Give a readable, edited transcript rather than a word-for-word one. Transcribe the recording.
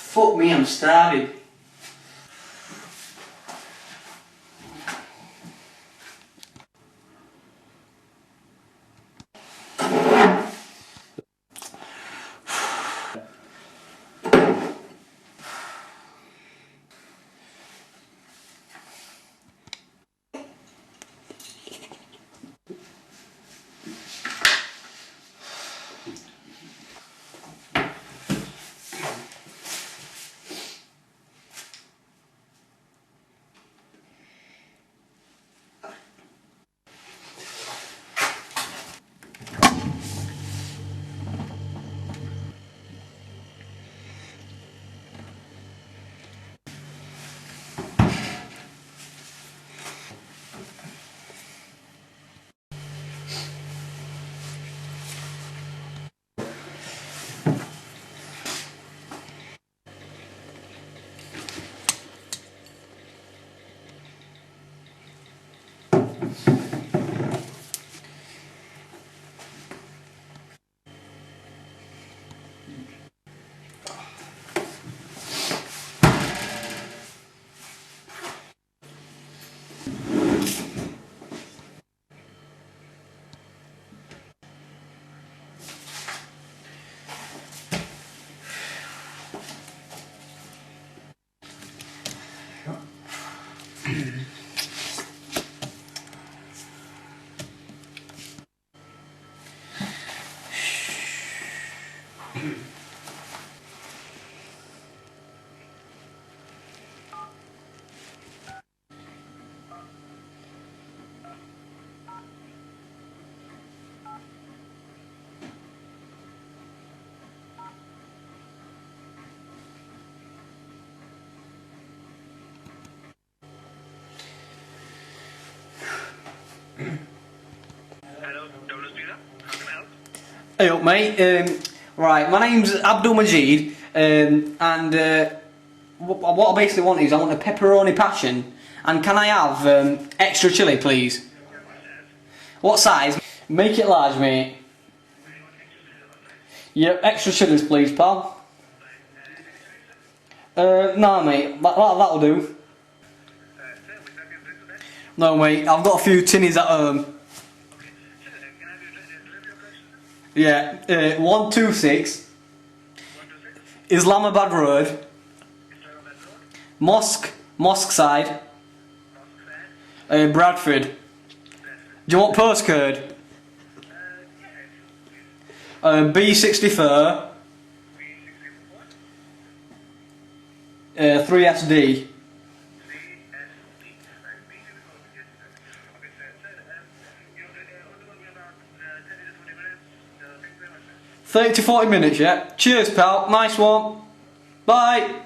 Fuck me, I'm starving. Hello, Douglas Pizza. How can I help? Hey up mate, right, my name's Abdul Majid, and what I basically want is I want a pepperoni passion, and can I have extra chilli please? What size? Make it large mate. Yep, extra chillies please pal. Nah mate, that'll do. No mate, I've got a few tinnies at home. Yeah, 126 Islamabad Road, Mosque side, Bradford. Do you want postcode? B64 3SD. Thank you very much, sir. 30 to 40 minutes, yeah? Cheers pal, nice one. Bye.